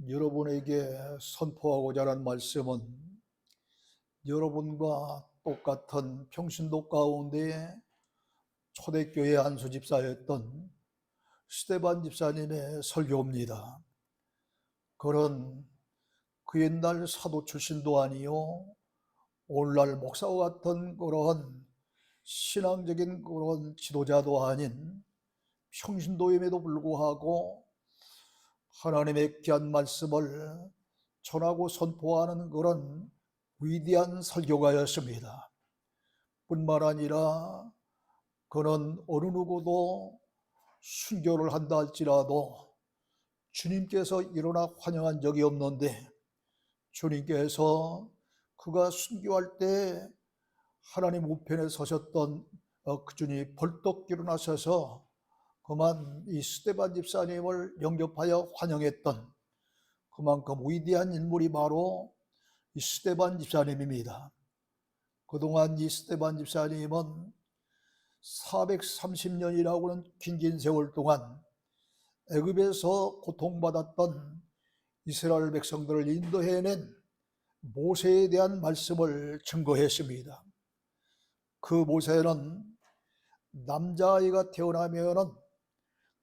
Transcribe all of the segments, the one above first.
여러분에게 선포하고자 하는 말씀은 여러분과 똑같은 평신도 가운데 초대교회 안수 집사였던 스테반 집사님의 설교입니다. 그런 그 옛날 사도 출신도 아니요 오늘날 목사와 같은 그런 신앙적인 그런 지도자도 아닌 평신도임에도 불구하고 하나님의 귀한 말씀을 전하고 선포하는 그런 위대한 설교가였습니다. 뿐만 아니라 그는 어느 누구도 순교를 한다 할지라도 주님께서 일어나 환영한 적이 없는데 주님께서 그가 순교할 때 하나님 우편에 서셨던 그 주님이 벌떡 일어나셔서 그만 이 스데반 집사님을 영접하여 환영했던 그만큼 위대한 인물이 바로 이 스데반 집사님입니다. 그동안 이 스데반 집사님은 430년이라고는 긴 세월 동안 애굽에서 고통받았던 이스라엘 백성들을 인도해낸 모세에 대한 말씀을 증거했습니다. 그 모세는 남자아이가 태어나면은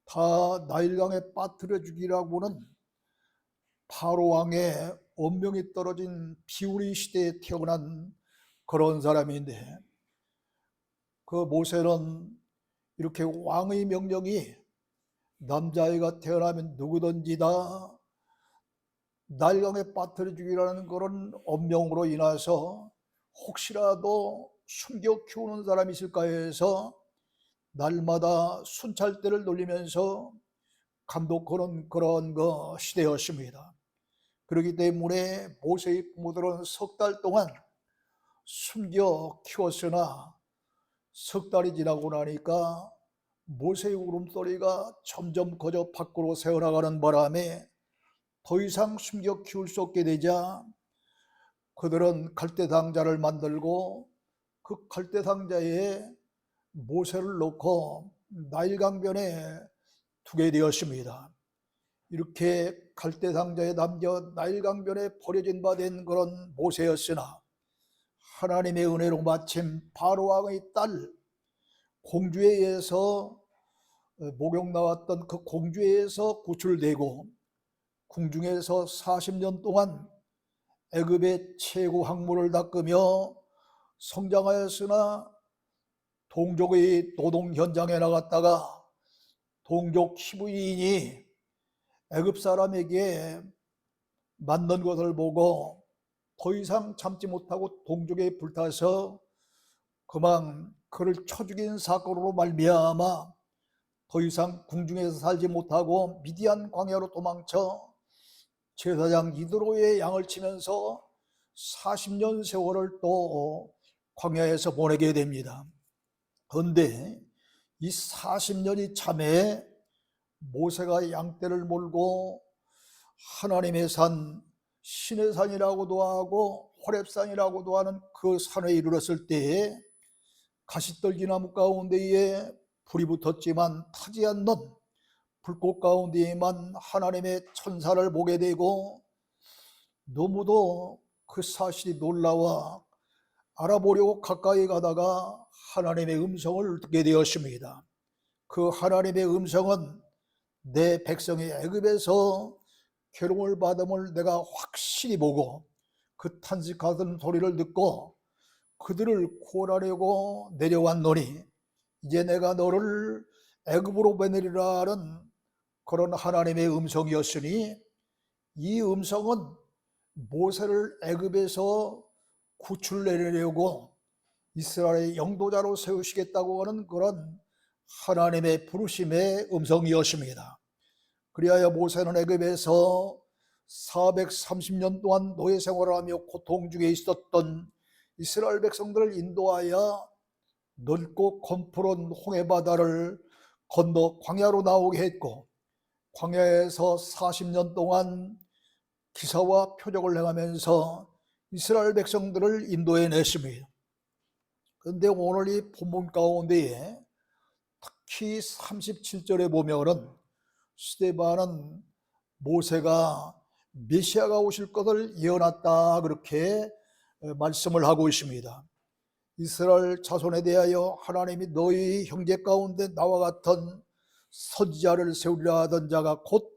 다 나일강에 빠뜨려 주기라고는 바로 왕의 엄명이 떨어진 비우리 시대에 태어난 그런 사람인데 그 모세는 이렇게 왕의 명령이 남자아이가 태어나면 누구든지 다 나일강에 빠뜨려 주기라는 그런 엄명으로 인해서 혹시라도 숨겨 키우는 사람이 있을까 해서 날마다 순찰대를 돌리면서 감독하는 그런 시대였습니다. 그렇기 때문에 모세의 부모들은 석 달 동안 숨겨 키웠으나 석 달이 지나고 나니까 모세의 울음소리가 점점 거저 밖으로 새어나가는 바람에 더 이상 숨겨 키울 수 없게 되자 그들은 갈대 상자를 만들고 그 갈대 상자에 모세를 넣고 나일강변에 두게 되었습니다. 이렇게 갈대 상자에 담겨 나일강변에 버려진 바 된 그런 모세였으나 하나님의 은혜로 마침 바로왕의 딸 공주에 의해서 목욕 나왔던 그 공주에 의해서 구출되고 궁중에서 40년 동안 애굽의 최고 학문을 닦으며 성장하였으나 동족의 노동 현장에 나갔다가 동족 히브리인이 애굽 사람에게 맞는 것을 보고 더 이상 참지 못하고 동족에 불타서 그만 그를 쳐 죽인 사건으로 말미암아 더 이상 궁중에서 살지 못하고 미디안 광야로 도망쳐 제사장 이드로의 양을 치면서 40년 세월을 또 광야에서 보내게 됩니다. 그런데 이 40년이 참에 모세가 양떼를 몰고 하나님의 산 신의 산이라고도 하고 호렙산이라고도 하는 그 산에 이르렀을 때에 가시떨기나무 가운데에 불이 붙었지만 타지 않는 불꽃 가운데에만 하나님의 천사를 보게 되고 너무도 그 사실이 놀라워 알아보려고 가까이 가다가 하나님의 음성을 듣게 되었습니다. 그 하나님의 음성은 내 백성이 애굽에서 괴로움을 받음을 내가 확실히 보고 그 탄식하던 소리를 듣고 그들을 구원하려고 내려왔노니 이제 내가 너를 애굽으로 보내리라 하는 그런 하나님의 음성이었으니 이 음성은 모세를 애굽에서 구출내려고 이스라엘의 영도자로 세우시겠다고 하는 그런 하나님의 부르심의 음성이었습니다. 그리하여 모세는 애굽에서 430년 동안 노예 생활을 하며 고통 중에 있었던 이스라엘 백성들을 인도하여 넓고 검푸른 홍해바다를 건너 광야로 나오게 했고 광야에서 40년 동안 기사와 표적을 행하면서 이스라엘 백성들을 인도해냈습니다. 그런데 오늘 이 본문 가운데에 특히 37절에 보면은 스데반은 모세가 메시아가 오실 것을 예언했다, 그렇게 말씀을 하고 있습니다. 이스라엘 자손에 대하여 하나님이 너희 형제 가운데 나와 같은 선지자를 세우리라 하던 자가 곧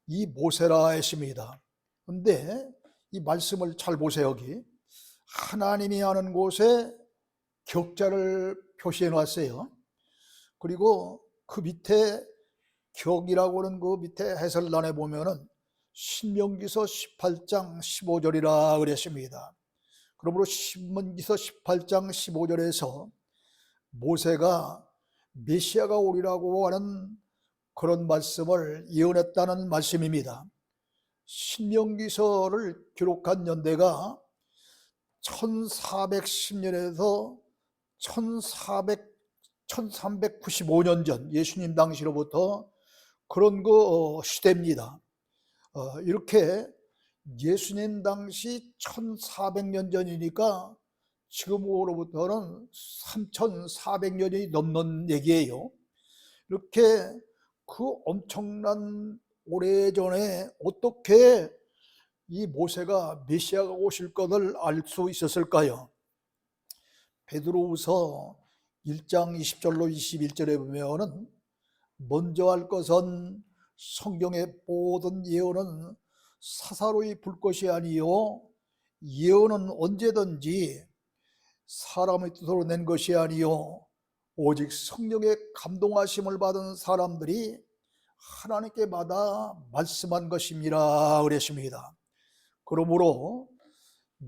이 모세라 했습니다. 근데 이 말씀을 잘 보세요. 여기 하나님이 하는 곳에 격자를 표시해 놨어요. 그리고 그 밑에 격이라고 하는 그 밑에 해설란에 보면은 신명기서 18장 15절이라 그랬습니다. 그러므로 신명기서 18장 15절에서 모세가 메시아가 오리라고 하는 그런 말씀을 예언했다는 말씀입니다. 신명기서를 기록한 연대가 1410년에서 1395년 전 예수님 당시로부터 그런 그 시대입니다. 이렇게 예수님 당시 1400년 전이니까 지금으로부터는 3400년이 넘는 얘기예요. 이렇게 그 엄청난 오래전에 어떻게 이 모세가 메시아가 오실 것을 알 수 있었을까요? 베드로후서 1장 20절로 21절에 보면은 먼저 할 것은 성경의 모든 예언은 사사로이 불 것이 아니요 예언은 언제든지 사람의 뜻으로 낸 것이 아니요 오직 성령의 감동하심을 받은 사람들이 하나님께 받아 말씀한 것임이라 그랬습니다. 그러므로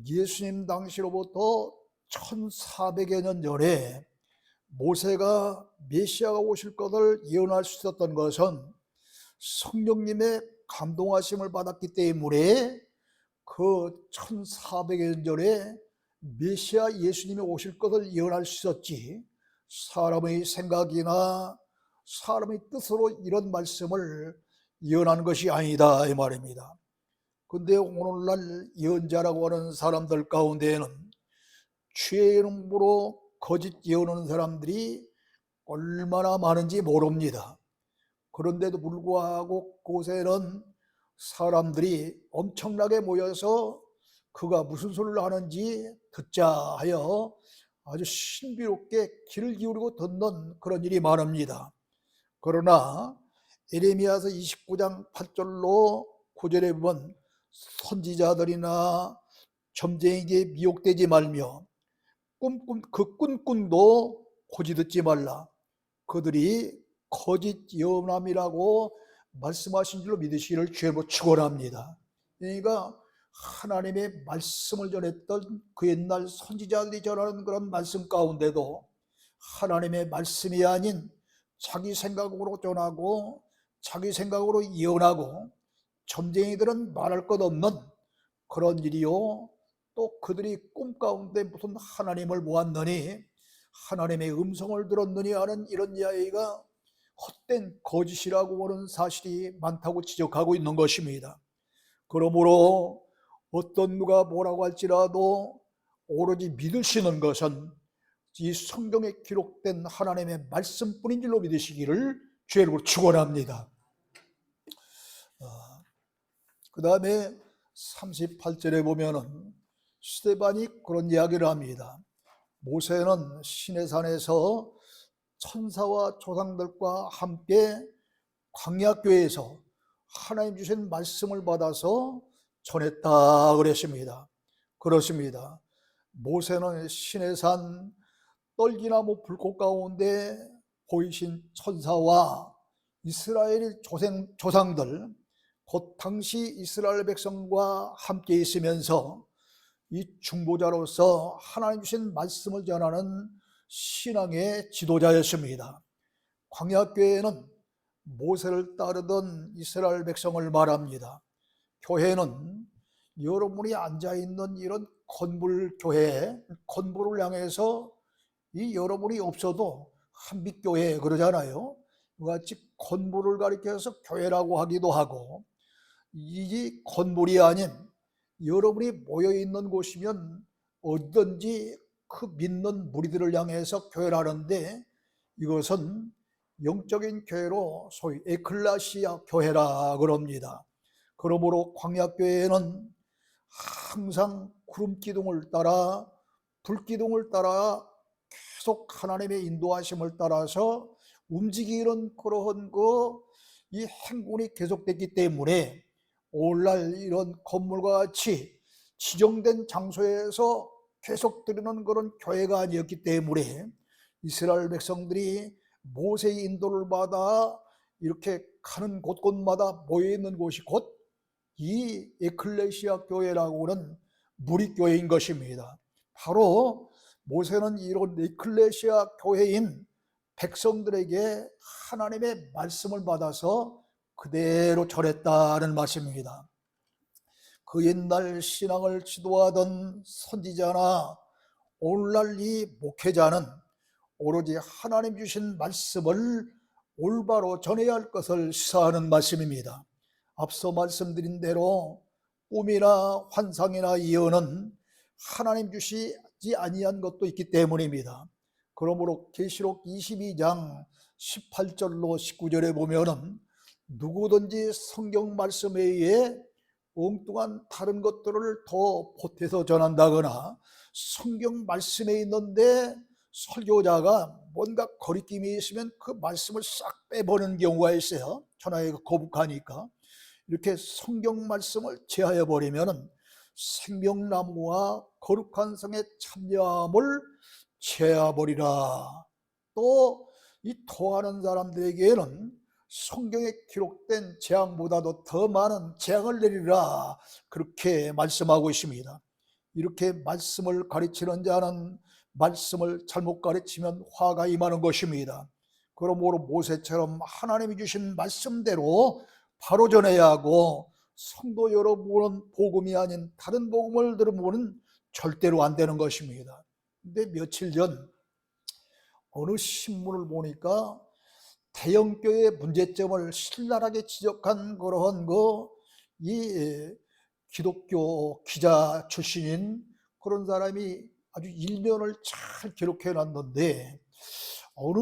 예수님 당시로부터 1400여 년 전에 모세가 메시아가 오실 것을 예언할 수 있었던 것은 성령님의 감동하심을 받았기 때문에 그 1400여 년 전에 메시아 예수님이 오실 것을 예언할 수 있었지, 사람의 생각이나 사람의 뜻으로 이런 말씀을 예언한 것이 아니다 이 말입니다. 근데 오늘날 예언자라고 하는 사람들 가운데에는 주의 이름으로 거짓 예언하는 사람들이 얼마나 많은지 모릅니다. 그런데도 불구하고 그곳에는 사람들이 엄청나게 모여서 그가 무슨 소리를 하는지 듣자 하여 아주 신비롭게 귀를 기울이고 듣는 그런 일이 많습니다. 그러나 에레미야서 29장 8절로 9절에 보면 선지자들이나 점쟁이에게 미혹되지 말며 그 꾼꾼도 고지 듣지 말라. 그들이 거짓 예언함이라고 말씀하신 줄로 믿으시기를 주의로 축원합니다. 그러니까 하나님의 말씀을 전했던 그 옛날 선지자들이 전하는 그런 말씀 가운데도 하나님의 말씀이 아닌 자기 생각으로 전하고 자기 생각으로 예언하고 점쟁이들은 말할 것 없는 그런 일이요, 또 그들이 꿈 가운데 무슨 하나님을 보았느니 하나님의 음성을 들었느니 하는 이런 이야기가 헛된 거짓이라고 하는 사실이 많다고 지적하고 있는 것입니다. 그러므로 어떤 누가 뭐라고 할지라도 오로지 믿으시는 것은 이 성경에 기록된 하나님의 말씀뿐인 줄로 믿으시기를 주의 이름으로 축원합니다. 그 다음에 38절에 보면은 스데반이 그런 이야기를 합니다. 모세는 시내산에서 천사와 조상들과 함께 광야교회에서 하나님 주신 말씀을 받아서 전했다 그랬습니다. 그렇습니다. 모세는 시내산 떨기나무 불꽃 가운데 보이신 천사와 이스라엘 조상들, 곧 당시 이스라엘 백성과 함께 있으면서 이 중보자로서 하나님 주신 말씀을 전하는 신앙의 지도자였습니다. 광야교회는 모세를 따르던 이스라엘 백성을 말합니다. 교회는 여러분이 앉아있는 이런 건물교회, 건물을 향해서 이 여러분이 없어도 한빛교회 그러잖아요. 같이 건물을 가리켜서 교회라고 하기도 하고, 이 건물이 아닌 여러분이 모여있는 곳이면 어디든지 그 믿는 무리들을 향해서 교회를 하는데, 이것은 영적인 교회로 소위 에클레시아 교회라 그럽니다. 그러므로 광야교회에는 항상 구름 기둥을 따라 불 기둥을 따라 계속 하나님의 인도하심을 따라서 움직이는 그러한 이 행군이 계속됐기 때문에 오늘날 이런 건물과 같이 지정된 장소에서 계속 드리는 그런 교회가 아니었기 때문에 이스라엘 백성들이 모세의 인도를 받아 이렇게 가는 곳곳마다 모여있는 곳이 곧 이 에클레시아 교회라고 하는 무리교회인 것입니다. 바로 모세는 이런 에클레시아 교회인 백성들에게 하나님의 말씀을 받아서 그대로 전했다는 말씀입니다. 그 옛날 신앙을 지도하던 선지자나 오늘날 이 목회자는 오로지 하나님 주신 말씀을 올바로 전해야 할 것을 시사하는 말씀입니다. 앞서 말씀드린 대로 꿈이나 환상이나 예언은 하나님 주시지 아니한 것도 있기 때문입니다. 그러므로 계시록 22장 18절로 19절에 보면은 누구든지 성경 말씀에 의해 엉뚱한 다른 것들을 더 보태서 전한다거나 성경 말씀에 있는데 설교자가 뭔가 거리낌이 있으면 그 말씀을 싹 빼버리는 경우가 있어요. 천하에 거북하니까. 이렇게 성경 말씀을 제하여 버리면 생명나무와 거룩한 성의 참여함을 제하버리라. 또 이 토하는 사람들에게는 성경에 기록된 재앙보다도 더 많은 재앙을 내리라, 그렇게 말씀하고 있습니다. 이렇게 말씀을 가르치는 자는 말씀을 잘못 가르치면 화가 임하는 것입니다. 그러므로 모세처럼 하나님이 주신 말씀대로 바로 전해야 하고, 성도 여러분은 복음이 아닌 다른 복음을 들으면 절대로 안 되는 것입니다. 근데 며칠 전 어느 신문을 보니까 대형교회의 문제점을 신랄하게 지적한 그러한 이 기독교 기자 출신인 그런 사람이 아주 일면을 잘 기록해 놨는데, 어느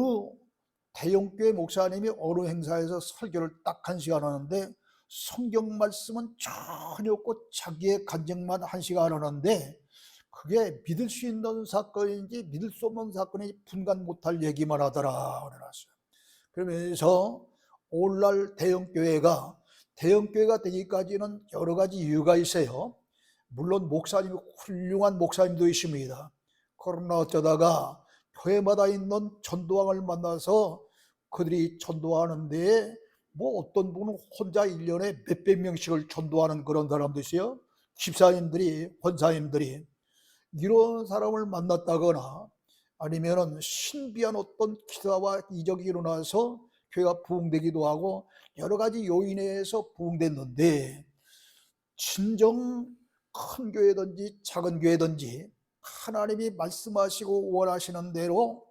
대형교회 목사님이 어느 행사에서 설교를 딱 1시간 하는데 성경 말씀은 전혀 없고 자기의 간증만 1시간 하는데, 그게 믿을 수 있는 사건인지 믿을 수 없는 사건인지 분간 못할 얘기만 하더라 그래놨어요. 그러면서 오늘날 대형교회가 되기까지는 여러 가지 이유가 있어요. 물론 목사님이 훌륭한 목사님도 있습니다. 그러나 어쩌다가 교회마다 있는 전도왕을 만나서 그들이 전도하는데 어떤 분은 혼자 1년에 몇백 명씩을 전도하는 그런 사람도 있어요. 집사님들이, 권사님들이. 이런 사람을 만났다거나 아니면은 신비한 어떤 기사와 이적이 일어나서 교회가 부흥되기도 하고 여러 가지 요인에 의해서 부흥됐는데, 진정 큰 교회든지 작은 교회든지 하나님이 말씀하시고 원하시는 대로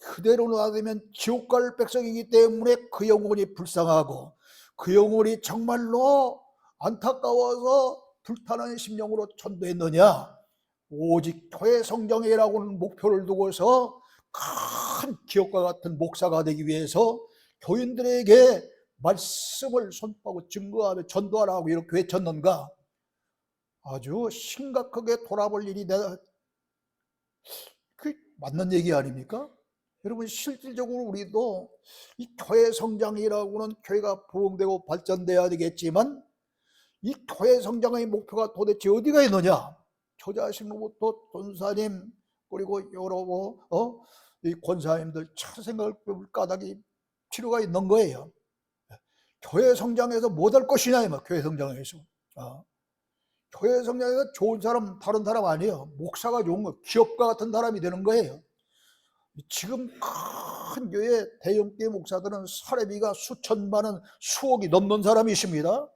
그대로 놔두면 지옥 갈 백성이기 때문에 그 영혼이 불쌍하고 그 영혼이 정말로 안타까워서 불타는 심령으로 전도했느냐, 오직 교회 성장이라고 하는 목표를 두고서 큰 기업가 같은 목사가 되기 위해서 교인들에게 말씀을 선포하고 증거하며 전도하라고 이렇게 외쳤는가, 아주 심각하게 돌아볼 일이 그 맞는 얘기 아닙니까? 여러분, 실질적으로 우리도 이 교회 성장이라고는 교회가 부흥되고 발전돼야 되겠지만 이 교회 성장의 목표가 도대체 어디가 있느냐? 저 자신으로부터 전사님 그리고 여러 이 권사님들 참 생각을 해볼 까닭이 필요가 있는 거예요. 교회 성장에서 뭐 할 것이냐, 이 말. 교회 성장에서 교회 성장에서 좋은 사람 다른 사람 아니에요. 목사가 좋은 거, 기업가 같은 사람이 되는 거예요. 지금 큰 교회 대형교회 목사들은 사례비가 수천만 원, 수억이 넘는 사람이 있습니다.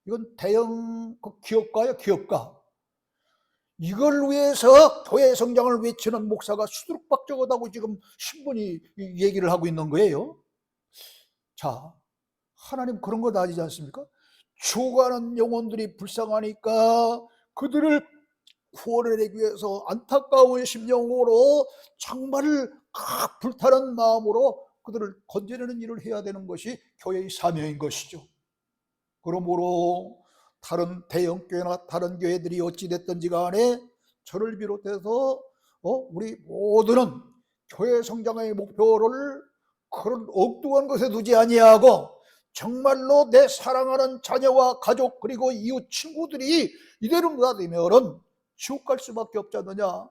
이건 대형 기업가예요, 기업가. 이걸 위해서 교회 성장을 외치는 목사가 수두룩박적하다고 지금 신문이 얘기를 하고 있는 거예요. 자, 하나님 그런 거 아니지 않습니까? 죽어가는 영혼들이 불쌍하니까 그들을 구원해내기 위해서 안타까운 심령으로 정말 불타는 마음으로 그들을 건져내는 일을 해야 되는 것이 교회의 사명인 것이죠. 그러므로 다른 대형교회나 다른 교회들이 어찌됐든지 간에 저를 비롯해서 우리 모두는 교회 성장의 목표를 그런 엉뚱한 것에 두지 아니하고 정말로 내 사랑하는 자녀와 가족 그리고 이웃 친구들이 이대로 놔두면은 지옥 갈 수밖에 없지 않느냐.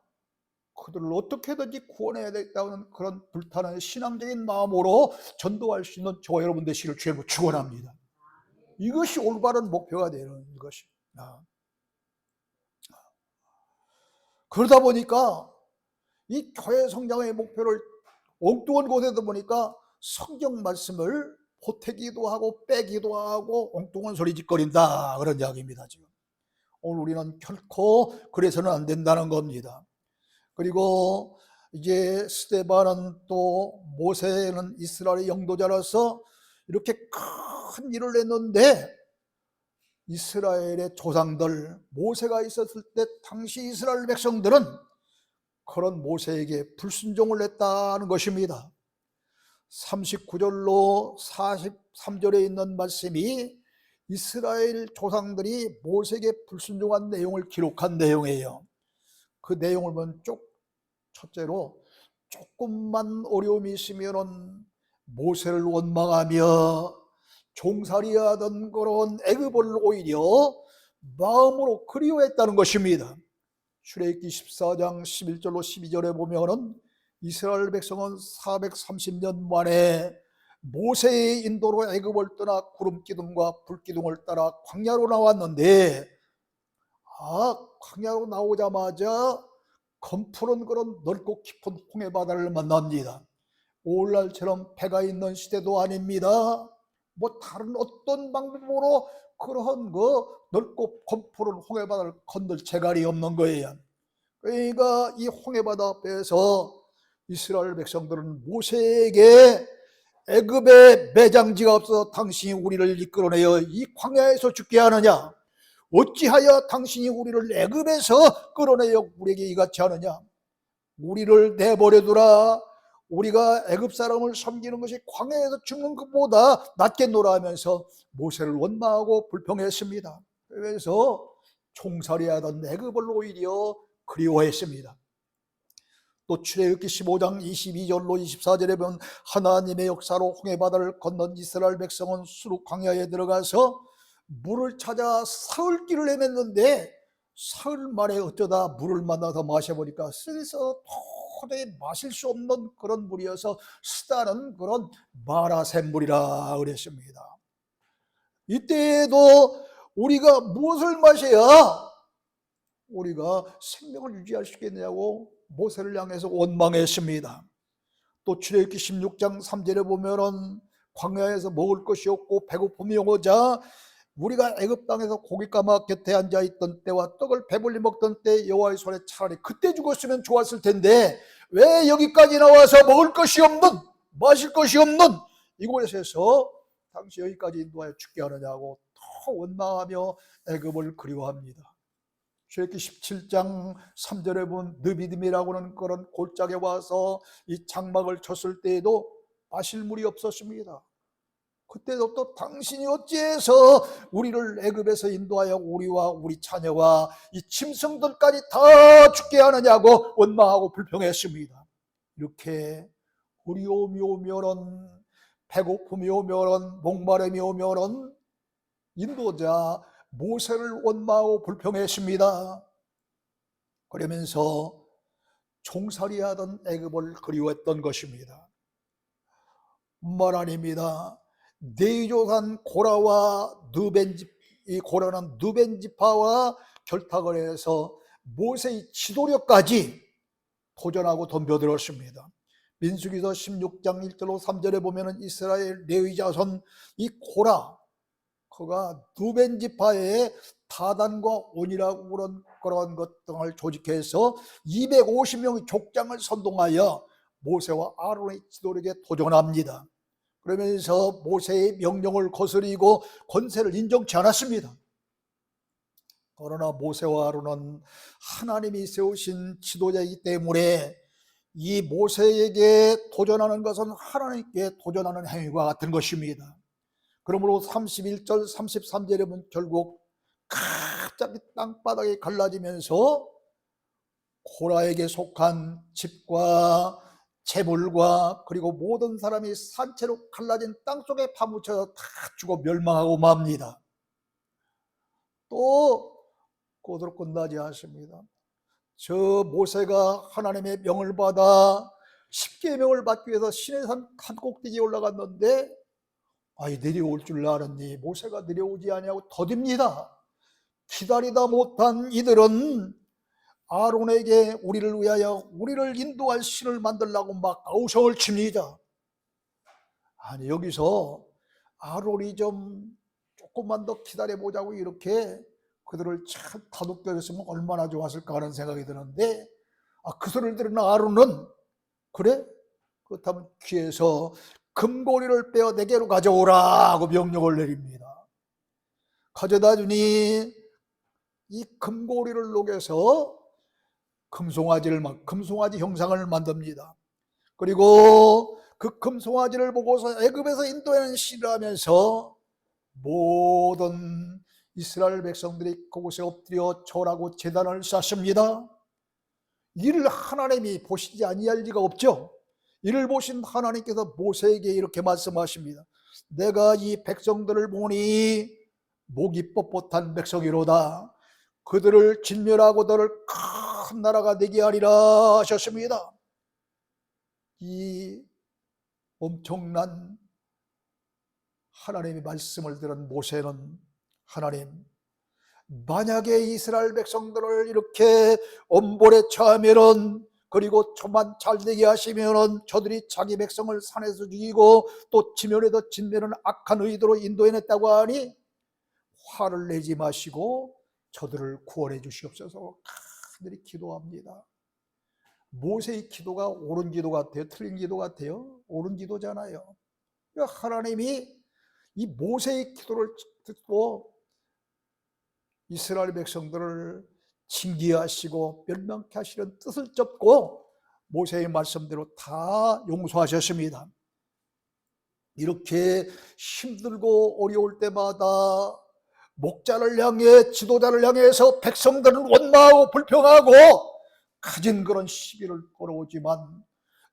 그들을 어떻게든지 구원해야 되겠다는 그런 불타는 신앙적인 마음으로 전도할 수 있는 저와 여러분 되시기를 주님으로 축원합니다. 이것이 올바른 목표가 되는 것입니다. 그러다 보니까 이 교회 성장의 목표를 엉뚱한 곳에다 보니까 성경 말씀을 보태기도 하고 빼기도 하고 엉뚱한 소리 짓거린다 그런 이야기입니다. 지금 오늘 우리는 결코 그래서는 안 된다는 겁니다. 그리고 이제 스데반은 또 모세는 이스라엘의 영도자로서 이렇게 큰 일을 했는데 이스라엘의 조상들 모세가 있었을 때 당시 이스라엘 백성들은 그런 모세에게 불순종을 했다는 것입니다. 39절로 43절에 있는 말씀이 이스라엘 조상들이 모세에게 불순종한 내용을 기록한 내용이에요. 그 내용을 보면 첫째로 조금만 어려움이 있으면 모세를 원망하며 종살이하던 그런 애굽을 오히려 마음으로 그리워했다는 것입니다. 출애굽기 14장 11절로 12절에 보면은 이스라엘 백성은 430년 만에 모세의 인도로 애굽을 떠나 구름기둥과 불기둥을 따라 광야로 나왔는데 광야로 나오자마자 검푸른 그런 넓고 깊은 홍해바다를 만납니다. 오늘날처럼 배가 있는 시대도 아닙니다. 뭐 다른 어떤 방법으로 그러한 넓고 검푸른 홍해바다를 건널 재갈이 없는 거예요. 그러니까 이 홍해바다 앞에서 이스라엘 백성들은 모세에게 애굽에 매장지가 없어서 당신이 우리를 이끌어내어 이 광야에서 죽게 하느냐, 어찌하여 당신이 우리를 애굽에서 끌어내어 우리에게 이같이 하느냐, 우리를 내버려두라, 우리가 애굽 사람을 섬기는 것이 광야에서 죽는 것보다 낫겠노라 하면서 모세를 원망하고 불평했습니다. 그래서 종살이하던 애굽을 오히려 그리워했습니다. 또 출애굽기 15장 22절로 24절에 보면 하나님의 역사로 홍해바다를 건넌 이스라엘 백성은 수르 광야에 들어가서 물을 찾아 사흘길을 헤맸는데 사흘 만에 어쩌다 물을 만나서 마셔보니까 쓰서 도저히 마실 수 없는 그런 물이어서 쓰다는 그런 마라샘물이라 그랬습니다. 이때에도 우리가 무엇을 마셔야 우리가 생명을 유지할 수 있겠느냐고 모세를 향해서 원망했습니다. 또 출애굽기 16장 3절에 보면은 광야에서 먹을 것이 없고 배고픔이 오자 우리가 애굽 땅에서 고깃가마 곁에 앉아 있던 때와 떡을 배불리 먹던 때 여호와의 손에 차라리 그때 죽었으면 좋았을 텐데 왜 여기까지 나와서 먹을 것이 없는 마실 것이 없는 이곳에서 당시 여기까지 인도하여 죽게 하느냐고 더 원망하며 애굽을 그리워합니다. 출애굽기 17장 3절에 본 느비딤이라고는 그런 골짜기에 와서 이 장막을 쳤을 때에도 마실 물이 없었습니다. 그때도 또 당신이 어찌해서 우리를 애굽에서 인도하여 우리와 우리 자녀와 이 짐승들까지 다 죽게 하느냐고 원망하고 불평했습니다. 이렇게 어려움이 오면은 배고픔이 오면은 목마름이 오면은 인도자 모세를 원망하고 불평했습니다. 그러면서 종살이하던 애굽을 그리워했던 것입니다. 뿐만 아닙니다. 네조산 고라와 이 고라는 누벤지파와 결탁을 해서 모세의 지도력까지 도전하고 덤벼들었습니다. 민수기서 16장 1절로 3절에 보면은 이스라엘 레위 자손 이 고라 그가 누벤지파의 다단과 온이라고 그런 것 등을 조직해서 250명의 족장을 선동하여 모세와 아론의 지도력에 도전합니다. 그러면서 모세의 명령을 거스리고 권세를 인정치 않았습니다. 그러나 모세와 아론은 하나님이 세우신 지도자이기 때문에 이 모세에게 도전하는 것은 하나님께 도전하는 행위와 같은 것입니다. 그러므로 31절 33절에 보면 결국 갑자기 땅바닥이 갈라지면서 고라에게 속한 집과 재물과 그리고 모든 사람이 산채로 갈라진 땅속에 파묻혀서 다 죽어 멸망하고 맙니다. 또 그대로 끝나지 않습니다. 저 모세가 하나님의 명을 받아 십계명을 받기 위해서 시내 산 꼭대기에 올라갔는데 아이 내려올 줄 알았니? 모세가 내려오지 아니하고 더딥니다. 기다리다 못한 이들은 아론에게 우리를 위하여 우리를 인도할 신을 만들라고 막 아우성을 칩니다. 아니 여기서 아론이 좀 조금만 더 기다려보자고 이렇게 그들을 참 다독거렸으면 얼마나 좋았을까 하는 생각이 드는데 그 소리를 들은 아론은 그래? 그렇다면 귀에서 금고리를 빼어 내게로 가져오라 하고 명령을 내립니다. 가져다 주니 이 금고리를 녹여서 금송아지 형상을 만듭니다. 그리고 그 금송아지를 보고서 애굽에서 인도하는 시를 하면서 모든 이스라엘 백성들이 그곳에 엎드려 절하고 제단을 쌓습니다. 이를 하나님이 보시지 아니할 리가 없죠. 이를 보신 하나님께서 모세에게 이렇게 말씀하십니다. 내가 이 백성들을 보니 목이 뻣뻣한 백성이로다. 그들을 진멸하고 너를 큰 나라가 되게 하리라 하셨습니다. 이 엄청난 하나님의 말씀을 들은 모세는 하나님, 만약에 이스라엘 백성들을 이렇게 엄벌에 처하면은 그리고 좀만 잘되게 하시면은 저들이 자기 백성을 산에서 죽이고 또 지면에도 진멸하는 악한 의도로 인도해냈다고 하니 화를 내지 마시고 저들을 구원해 주시옵소서 하늘이 기도합니다. 모세의 기도가 옳은 기도 같아요? 틀린 기도 같아요? 옳은 기도잖아요. 하나님이 이 모세의 기도를 듣고 이스라엘 백성들을 징계하시고 멸망케 하시는 뜻을 쫓고 모세의 말씀대로 다 용서하셨습니다. 이렇게 힘들고 어려울 때마다 목자를 향해 지도자를 향해서 백성들은 원망하고 불평하고 가진 그런 시비를 걸어오지만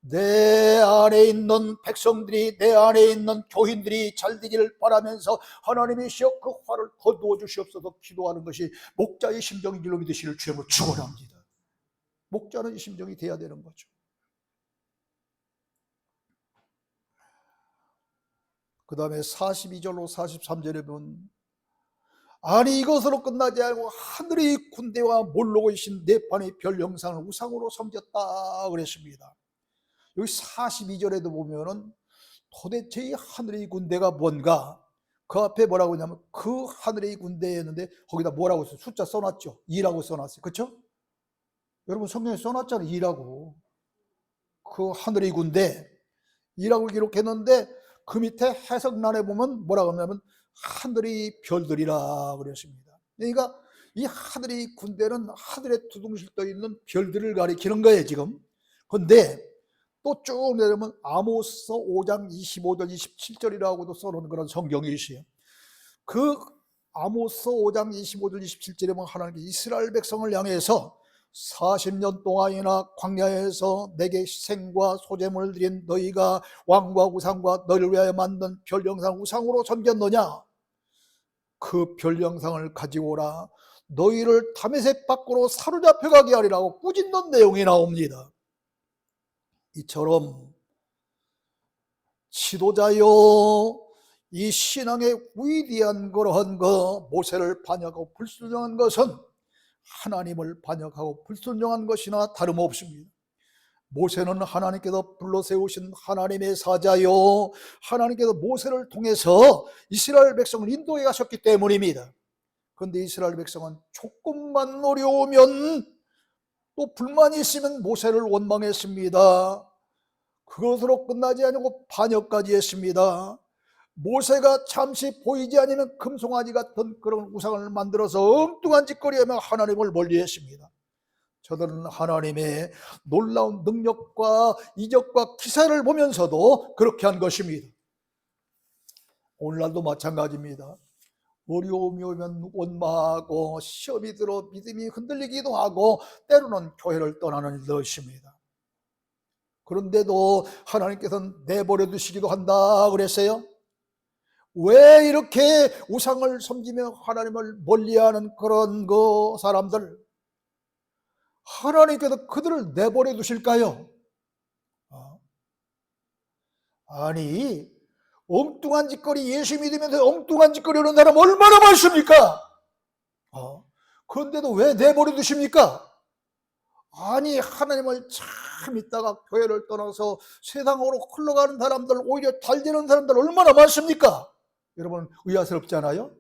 내 안에 있는 백성들이 내 안에 있는 교인들이 잘 되기를 바라면서 하나님이시여 그 화를 거두어 주시옵소서 기도하는 것이 목자의 심정인 줄로 믿으시를 주님으로 축원합니다. 목자는 이 심정이 돼야 되는 거죠. 그 다음에 42절로 43절에 보면 아니 이것으로 끝나지 않고 하늘의 군대와 몰록고 계신 네 판의 별 형상을 우상으로 섬겼다 그랬습니다. 여기 42절에도 보면은 도대체 이 하늘의 군대가 뭔가 그 앞에 뭐라고 하냐면 그 하늘의 군대였는데 거기다 뭐라고 써요? 숫자 써놨죠. 2라고 써놨어요. 그렇죠? 여러분 성경에 써놨잖아요. 2라고. 그 하늘의 군대 2라고 기록했는데 그 밑에 해석란에 보면 뭐라고 하냐면 하늘의 별들이라 그랬습니다. 그러니까 이 하늘의 군대는 하늘에 두둥실 떠 있는 별들을 가리키는 거예요 지금. 그런데 또 쭉 내려면 아모스 5장 25절 27절이라고도 써놓은 그런 성경이 있어요. 그 아모스 5장 25절 27절에 보면 하나님께 이스라엘 백성을 향해서 40년 동안이나 광야에서 내게 생과 소재물을 드린 너희가 왕과 우상과 너희를 위하여 만든 별영상 우상으로 섬겼느냐? 그 별영상을 가지고 오라. 너희를 다메섹 밖으로 사로잡혀 가게 하리라고 꾸짖는 내용이 나옵니다. 이처럼 지도자요 이 신앙의 위대한 그러한 거 모세를 반역하고 불순종한 것은 하나님을 반역하고 불순종한 것이나 다름없습니다. 모세는 하나님께서 불러세우신 하나님의 사자요 하나님께서 모세를 통해서 이스라엘 백성을 인도해 가셨기 때문입니다. 그런데 이스라엘 백성은 조금만 어려우면 또 불만이 있으면 모세를 원망했습니다. 그것으로 끝나지 않고 반역까지 했습니다. 모세가 잠시 보이지 않으면 금송아지 같은 그런 우상을 만들어서 엉뚱한 짓거리하며 하나님을 멀리했습니다. 저들은 하나님의 놀라운 능력과 이적과 기사를 보면서도 그렇게 한 것입니다. 오늘날도 마찬가지입니다. 어려움이 오면 원망하고 시험이 들어 믿음이 흔들리기도 하고 때로는 교회를 떠나는 일도 있습니다. 그런데도 하나님께서는 내버려 두시기도 한다 그랬어요. 왜 이렇게 우상을 섬기며 하나님을 멀리하는 그런 사람들, 하나님께서 그들을 내버려 두실까요? 아니, 엉뚱한 짓거리, 예수 믿으면서 엉뚱한 짓거리 하는 사람 얼마나 많습니까? 그런데도 왜 내버려 두십니까? 아니, 하나님을 참 믿다가 교회를 떠나서 세상으로 흘러가는 사람들, 오히려 잘 되는 사람들 얼마나 많습니까? 여러분, 의아스럽지 않아요?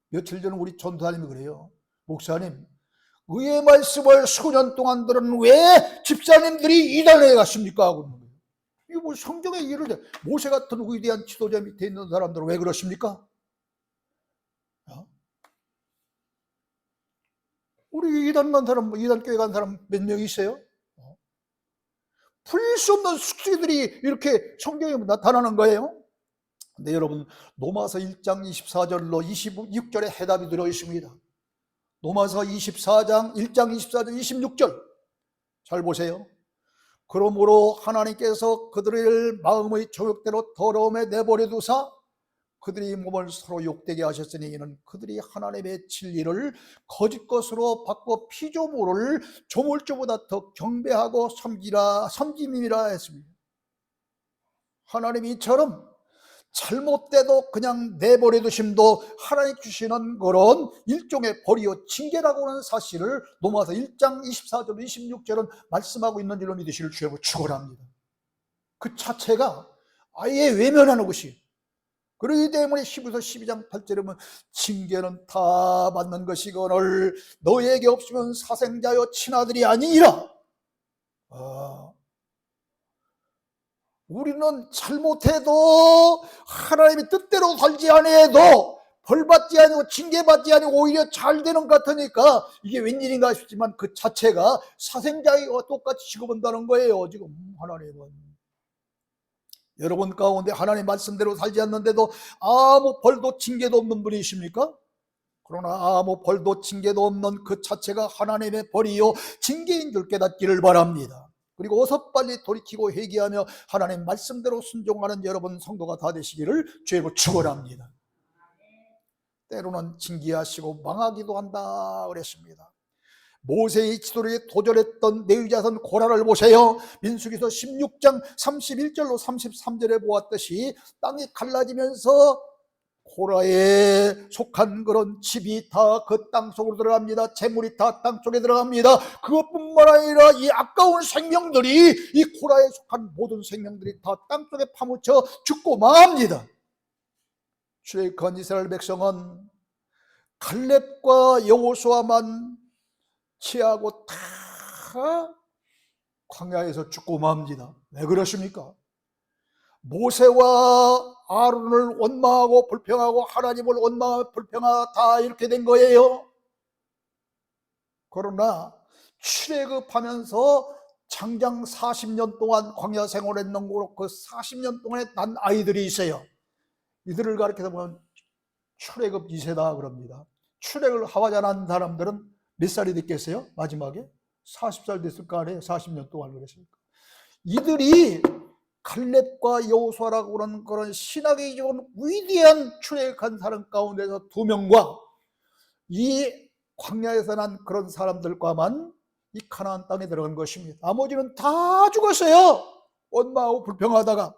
며칠 전 우리 전도사님이 그래요. 목사님, 의의 말씀을 수년 동안 들은 왜 집사님들이 이단에 갔습니까? 하고 이거 뭐 성경에 이르되 모세 같은 위대한 지도자 밑에 있는 사람들은 왜 그러십니까? 우리 이단 간 사람, 이단 교회 간 사람 몇 명 있어요? 풀릴 수 없는 숙제들이 이렇게 성경에 나타나는 거예요. 근데 여러분, 로마서 1장 24절로 26절에 해답이 들어 있습니다. 로마서 24장 1장 24절 26절 잘 보세요. 그러므로 하나님께서 그들을 마음의 정욕대로 더러움에 내버려 두사 그들이 몸을 서로 욕되게 하셨으니 이는 그들이 하나님의 진리를 거짓 것으로 바꿔 피조물을 조물주보다 더 경배하고 섬김이라 했습니다. 하나님이 이처럼 잘못돼도 그냥 내버려 두심도 하나님 주시는 그런 일종의 벌이요 징계라고 하는 사실을 로마서 1장 24절 26절은 말씀하고 있는 줄로 믿으시길 주여 축원합니다. 그 자체가 아예 외면하는 것이, 그러기 때문에 히브리서 12장 8절에 보면 징계는 다 받는 것이거늘 너에게 없으면 사생자여 친아들이 아니니라. 우리는 잘못해도 하나님의 뜻대로 살지 아니해도 벌받지 아니고 징계받지 아니고 오히려 잘 되는 것 같으니까 이게 웬일인가 싶지만 그 자체가 사생자와 똑같이 취급한다는 거예요. 지금 하나님은 여러분 가운데 하나님 말씀대로 살지 않는데도 아무 벌도 징계도 없는 분이십니까? 그러나 아무 벌도 징계도 없는 그 자체가 하나님의 벌이요 징계인 줄 깨닫기를 바랍니다. 그리고 어서 빨리 돌이키고 회개하며 하나님 말씀대로 순종하는 여러분 성도가 다 되시기를 주의 축원합니다. 때로는 징계하시고 망하기도 한다 그랬습니다. 모세의 지도에 도전했던 레위 자손 고라를 보세요. 민수기서 16장 31절로 33절에 보았듯이 땅이 갈라지면서 고라에 속한 그런 집이 다 그 땅 속으로 들어갑니다. 재물이 다 땅 속에 들어갑니다. 그것뿐만 아니라 이 아까운 생명들이, 이 고라에 속한 모든 생명들이 다 땅 속에 파묻혀 죽고 망합니다. 출애굽한 이스라엘 백성은 갈렙과 여호수아만 취하고 다 광야에서 죽고 맙니다. 왜 그러십니까? 모세와 아론을 원망하고 불평하고 하나님을 원망하고 불평하다 이렇게 된 거예요. 그러나 출애굽하면서 장장 40년 동안 광야 생활했는 거로 그 40년 동안에 난 아이들이 있어요. 이들을 가르쳐서 보면 출애굽 2세다 그럽니다. 출애굽을 하와자란 사람들은 몇 살이 됐겠어요? 마지막에 40살 됐을 거 아니에요? 40년 동안 그랬으니까. 이들이 갈렙과 여호수아라고 하는 그런 신학의 이전 위대한 출애굽한 사람 가운데서 2명과 이 광야에서 난 그런 사람들과만 이 가나안 땅에 들어간 것입니다. 나머지는 다 죽었어요. 원망하고 불평하다가.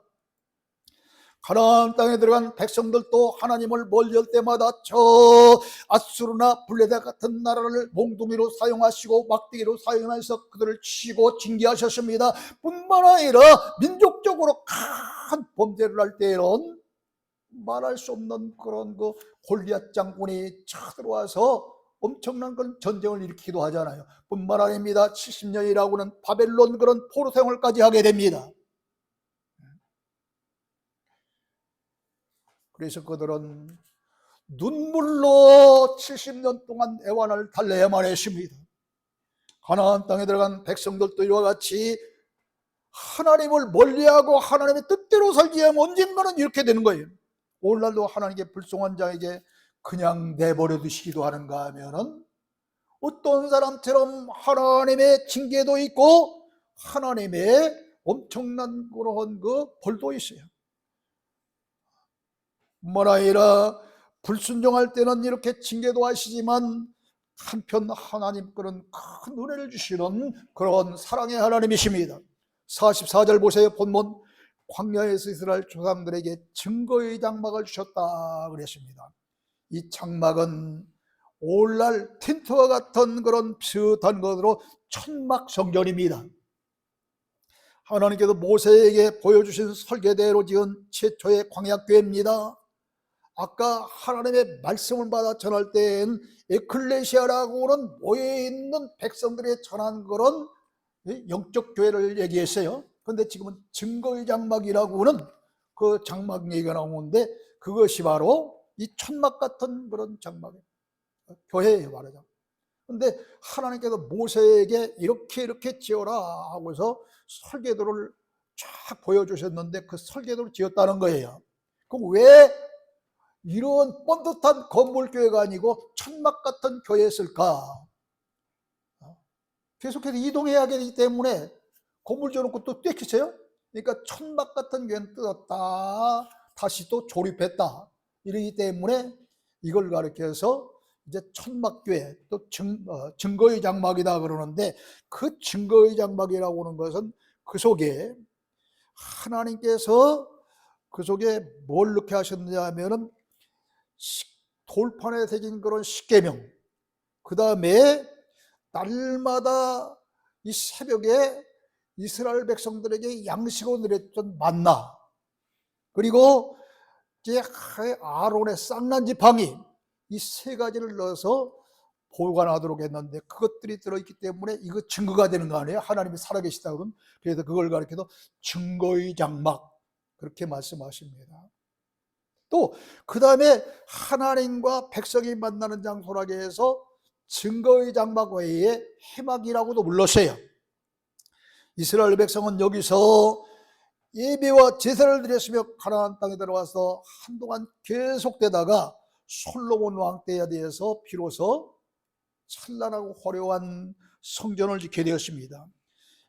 가나안 땅에 들어간 백성들도 하나님을 멀리할 때마다 저 아수르나 블레셋 같은 나라를 몽둥이로 사용하시고 막대기로 사용해서 그들을 치고 징계하셨습니다. 뿐만 아니라 민족적으로 큰 범죄를 할 때에는 말할 수 없는 그런 그 골리앗 장군이 쳐들어와서 엄청난 그런 전쟁을 일으키기도 하잖아요. 뿐만 아닙니다. 70년이라고는 바벨론 그런 포로 생활까지 하게 됩니다. 그래서 그들은 눈물로 70년 동안 애환을 달래야만 했습니다. 가나안 땅에 들어간 백성들도 이와 같이 하나님을 멀리하고 하나님의 뜻대로 살기 위하면 언젠가는 이렇게 되는 거예요. 오늘날도 하나님께 불송한 자에게 그냥 내버려 두시기도 하는가 하면은 어떤 사람처럼 하나님의 징계도 있고 하나님의 엄청난 그런 그 벌도 있어요. 뿐만 아니라 불순종할 때는 이렇게 징계도 하시지만 한편 하나님 그런 큰 은혜를 주시는 그런 사랑의 하나님이십니다. 44절 보세요. 본문 광야에서 이스라엘 조상들에게 증거의 장막을 주셨다 그랬습니다. 이 장막은 오늘날 텐트와 같은 그런 비슷한 것으로 천막 성전입니다. 하나님께서 모세에게 보여주신 설계대로 지은 최초의 광야교회입니다. 아까 하나님의 말씀을 받아 전할 때엔 에클레시아라고는 모여있는 백성들의 전한 그런 영적 교회를 얘기했어요. 그런데 지금은 증거의 장막이라고는 그 장막 얘기가 나오는데 그것이 바로 이 천막 같은 그런 장막이에요. 교회예요, 말하자면. 근데 하나님께서 모세에게 이렇게 지어라 하고서 설계도를 쫙 보여주셨는데 그 설계도를 지었다는 거예요. 그럼 왜 이런 번듯한 건물교회가 아니고 천막 같은 교회였을까? 계속해서 이동해야 되기 때문에 건물 지어놓고 또 떼키세요? 그러니까 천막 같은 교회는 뜯었다 다시 또 조립했다 이러기 때문에 이걸 가리켜서 이제 천막교회 또 증거의 장막이다 그러는데 그 증거의 장막이라고 하는 것은 그 속에 하나님께서 그 속에 뭘 넣게 하셨느냐 하면은 돌판에 새긴 그런 십계명, 그 다음에 날마다 이 새벽에 이스라엘 백성들에게 양식으로 내렸던 만나, 그리고 이제 아론의 쌍난 지팡이, 이 세 가지를 넣어서 보관하도록 했는데 그것들이 들어있기 때문에 이거 증거가 되는 거 아니에요? 하나님이 살아계시다 그러면. 그래서 그걸 가리켜서 증거의 장막 그렇게 말씀하십니다. 또 그 다음에 하나님과 백성이 만나는 장소라고 해서 증거의 장막 외에 회막이라고도 불렀어요. 이스라엘 백성은 여기서 예배와 제사를 드렸으며 가나안 땅에 들어와서 한동안 계속되다가 솔로몬 왕 때에 대해서 비로소 찬란하고 화려한 성전을 짓게 되었습니다.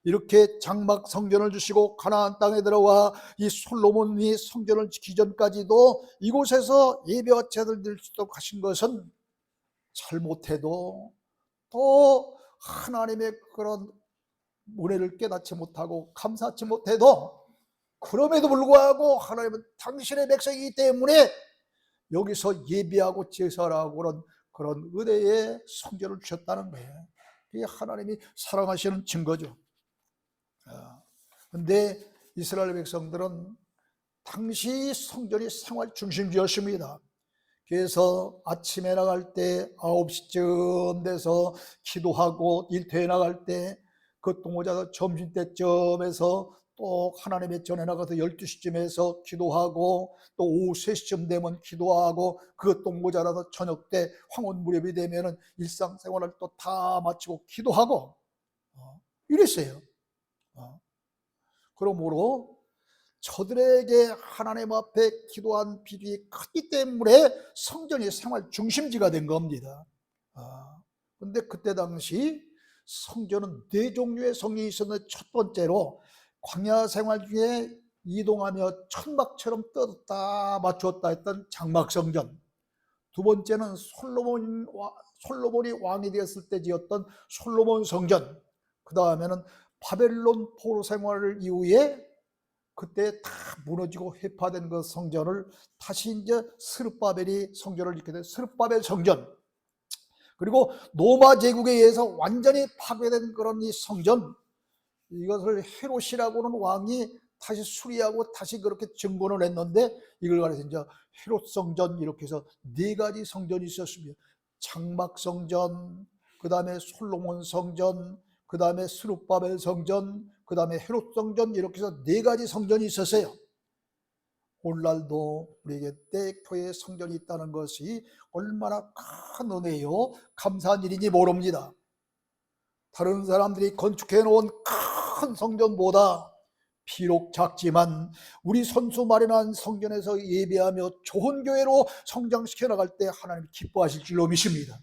이렇게 장막 성전을 주시고 가나안 땅에 들어와 이 솔로몬이 성전을 짓기 전까지도 이곳에서 예배와 제사를 드릴 수 있도록 하신 것은 잘못해도 또 하나님의 그런 은혜를 깨닫지 못하고 감사하지 못해도 그럼에도 불구하고 하나님은 당신의 백성이기 때문에 여기서 예배하고 제사하고 그런 은혜의 성전을 주셨다는 거예요. 이게 하나님이 사랑하시는 증거죠. 그런데 이스라엘 백성들은 당시 성전이 생활 중심지였습니다. 그래서 아침에 나갈 때 9시쯤 돼서 기도하고 일터에 나갈 때 그 또 모자라서 점심때쯤에서 또 하나님의 전에 나가서 12시쯤에서 기도하고 또 오후 3시쯤 되면 기도하고 그것도 모자라서 저녁 때 황혼 무렵이 되면은 일상생활을 또 다 마치고 기도하고 이랬어요. 그러므로 저들에게 하나님 앞에 기도한 비중이 크기 때문에 성전이 생활 중심지가 된 겁니다. 그런데 그때 당시 성전은 네 종류의 성이 있었는데 첫 번째로 광야 생활 중에 이동하며 천막처럼 뜯었다 맞추었다 했던 장막 성전, 두 번째는 솔로몬이 왕이 되었을 때 지었던 솔로몬 성전, 그 다음에는 바벨론 포로 생활 이후에 그때 다 무너지고 회파된 그 성전을 다시 이제 스룹바벨이 성전을 짓게 된 스룹바벨 성전, 그리고 로마 제국에 의해서 완전히 파괴된 그런 이 성전, 이것을 헤롯이라고는 왕이 다시 수리하고 다시 그렇게 증건을 했는데 이걸 가리켜서 이제 헤롯 성전 이렇게 해서 네 가지 성전이 있었습니다. 장막 성전, 그 다음에 솔로몬 성전, 그 다음에 스룹바벨 성전, 그 다음에 헤롯 성전 이렇게 해서 네 가지 성전이 있었어요. 오늘날도 우리에게 교회에 성전이 있다는 것이 얼마나 큰 은혜요 감사한 일인지 모릅니다. 다른 사람들이 건축해 놓은 큰 성전보다 비록 작지만 우리 선수 마련한 성전에서 예배하며 좋은 교회로 성장시켜 나갈 때 하나님이 기뻐하실 줄로 믿습니다.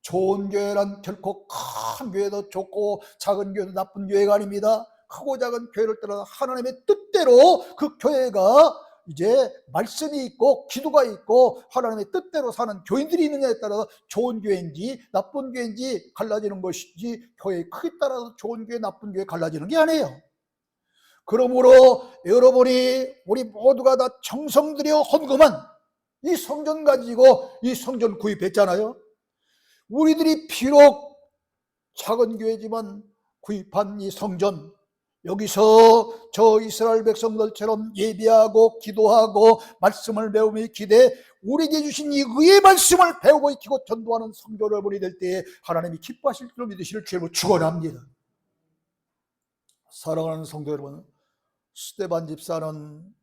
좋은 교회란 결코 큰 교회도 좋고 작은 교회도 나쁜 교회가 아닙니다. 크고 작은 교회를 떠나 하나님의 뜻대로 그 교회가 이제 말씀이 있고 기도가 있고 하나님의 뜻대로 사는 교인들이 있느냐에 따라서 좋은 교회인지 나쁜 교회인지 갈라지는 것이지, 교회의 크기에 따라서 좋은 교회 나쁜 교회 갈라지는 게 아니에요. 그러므로 여러분이 우리 모두가 다 정성 들여 헌금한 이 성전 가지고 이 성전 구입했잖아요. 우리들이 비록 작은 교회지만 구입한 이 성전, 여기서 저 이스라엘 백성들처럼 예배하고 기도하고 말씀을 배우며 기대 우리에게 주신 이 의의 말씀을 배우고 익히고 전도하는 성도 여러분이 될 때에 하나님이 기뻐하실 줄로 믿으시를 주로 축원합니다. 사랑하는 성도 여러분, 스데반 집사는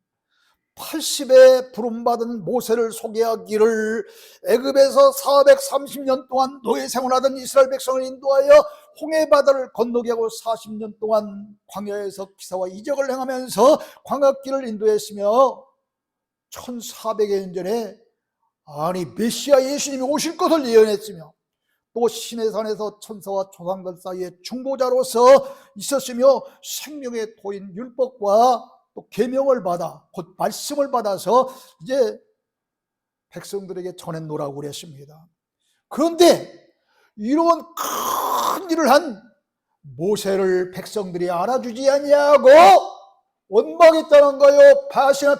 80에 부름받은 모세를 소개하기를 애굽에서 430년 동안 노예 생활하던 이스라엘 백성을 인도하여 홍해바다를 건너게 하고 40년 동안 광야에서 기사와 이적을 행하면서 광야길을 인도했으며 1400여 년 전에 메시아 예수님이 오실 것을 예언했으며 또 시내산에서 천사와 조상들 사이에 중보자로서 있었으며 생명의 토인 율법과 또 계명을 받아 곧 말씀을 받아서 이제 백성들에게 전했노라고 그랬습니다. 그런데 이런 큰 일을 한 모세를 백성들이 알아주지 아니하고 원망했다는 거예요.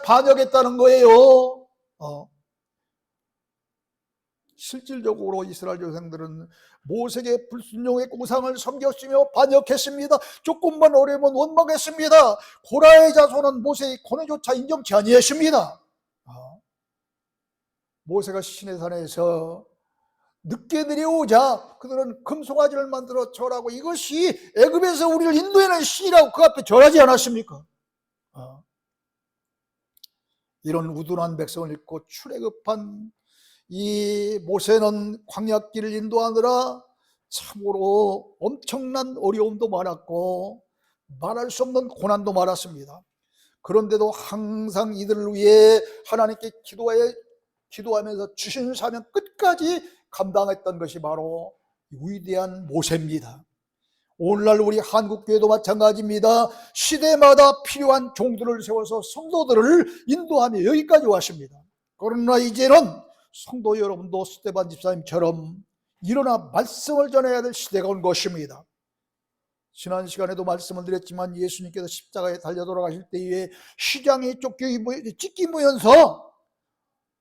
반역했다는 거예요. 실질적으로 이스라엘 조상들은 모세에게 불순종의 우상을 섬겼으며 반역했습니다. 조금만 어려우면 원망했습니다. 고라의 자손은 모세의 고뇌조차 인정치 아니했습니다. 모세가 시내산에서 늦게 내려오자 그들은 금송아지를 만들어 절하고 이것이 애굽에서 우리를 인도하는 신이라고 그 앞에 절하지 않았습니까? 이런 우둔한 백성을 잃고 출애굽한 이 모세는 광야길을 인도하느라 참으로 엄청난 어려움도 많았고 말할 수 없는 고난도 많았습니다. 그런데도 항상 이들을 위해 하나님께 기도하면서 주신 사명 끝까지 감당했던 것이 바로 위대한 모세입니다. 오늘날 우리 한국교회도 마찬가지입니다. 시대마다 필요한 종들을 세워서 성도들을 인도하며 여기까지 왔습니다. 그러나 이제는 성도 여러분도 스데반 집사님처럼 일어나 말씀을 전해야 될 시대가 온 것입니다. 지난 시간에도 말씀을 드렸지만 예수님께서 십자가에 달려 돌아가실 때에 시장이 찢기면서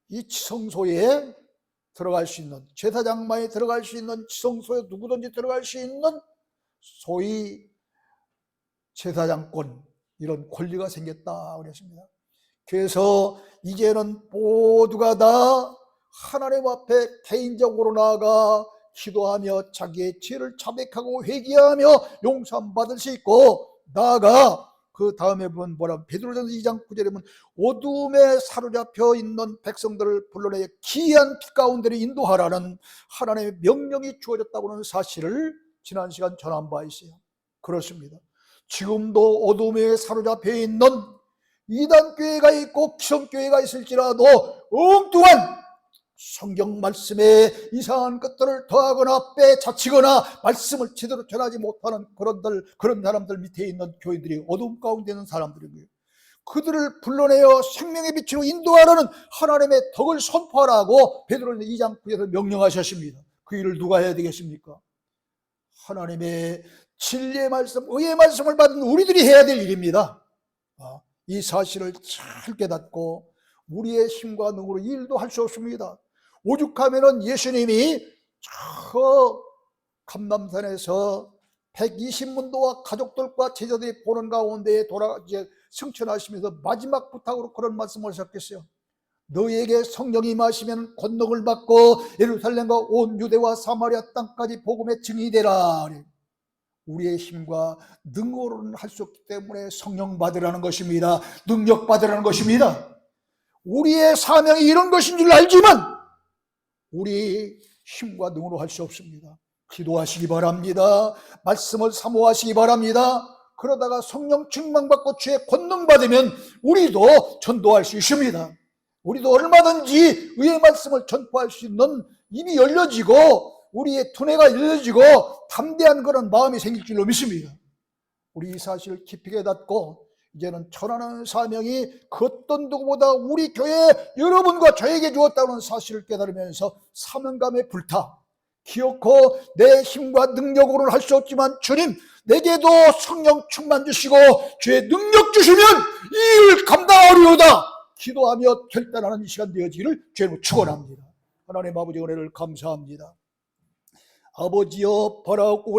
이 지성소에 들어갈 수 있는, 제사장만이 들어갈 수 있는, 지성소에 누구든지 들어갈 수 있는 소위 제사장권, 이런 권리가 생겼다 그랬습니다. 그래서 이제는 모두가 다 하나님 앞에 개인적으로 나아가 기도하며 자기의 죄를 자백하고 회개하며 용서함 받을 수 있고, 나아가 그 다음에 보면 뭐라, 베드로전서 2장 9절에 보면 어둠에 사로잡혀 있는 백성들을 불러내 기이한 빛 가운데로 인도하라는 하나님의 명령이 주어졌다고 하는 사실을 지난 시간 전한 바 있어요. 그렇습니다. 지금도 어둠에 사로잡혀 있는 이단교회가 있고 기성교회가 있을지라도 엉뚱한 성경 말씀에 이상한 것들을 더하거나 빼자치거나 말씀을 제대로 전하지 못하는 그런 사람들 밑에 있는 교회들이 어둠 가운데 있는 사람들이고요. 그들을 불러내어 생명의 빛으로 인도하라는 하나님의 덕을 선포하라고 베드로전서 2장 9절에서 명령하셨습니다. 그 일을 누가 해야 되겠습니까? 하나님의 진리의 말씀, 의의 말씀을 받은 우리들이 해야 될 일입니다. 이 사실을 잘 깨닫고 우리의 힘과 능으로 일도 할 수 없습니다. 오죽하면은 예수님이 저 감람산에서 120문도와 가족들과 제자들이 보는 가운데에 이제 승천하시면서 마지막 부탁으로 그런 말씀을 하셨겠어요. 너희에게 성령이 임하시면 권능을 받고 예루살렘과 온 유대와 사마리아 땅까지 복음의 증인이 되라. 우리의 힘과 능력으로는 할 수 없기 때문에 성령 받으라는 것입니다. 능력 받으라는 것입니다. 우리의 사명이 이런 것인 줄 알지만 우리 힘과 능으로 할 수 없습니다. 기도하시기 바랍니다. 말씀을 사모하시기 바랍니다. 그러다가 성령 충만받고 주의 권능 받으면 우리도 전도할 수 있습니다. 우리도 얼마든지 의의 말씀을 전파할 수 있는 입이 열려지고 우리의 두뇌가 열려지고 담대한 그런 마음이 생길 줄로 믿습니다. 우리 이 사실을 깊이 깨닫고 이제는 전하는 사명이 그 어떤 누구보다 우리 교회 여러분과 저에게 주었다는 사실을 깨달으면서 사명감에 불타 기어코 내 힘과 능력으로는 할 수 없지만 주님 내게도 성령 충만 주시고 주의 능력 주시면 이 일을 감당하리로다 기도하며 결단하는 이 시간 되어지기를 주님으로 축원합니다. 하나님 아버지 은혜를 감사합니다. 아버지여 바라옵고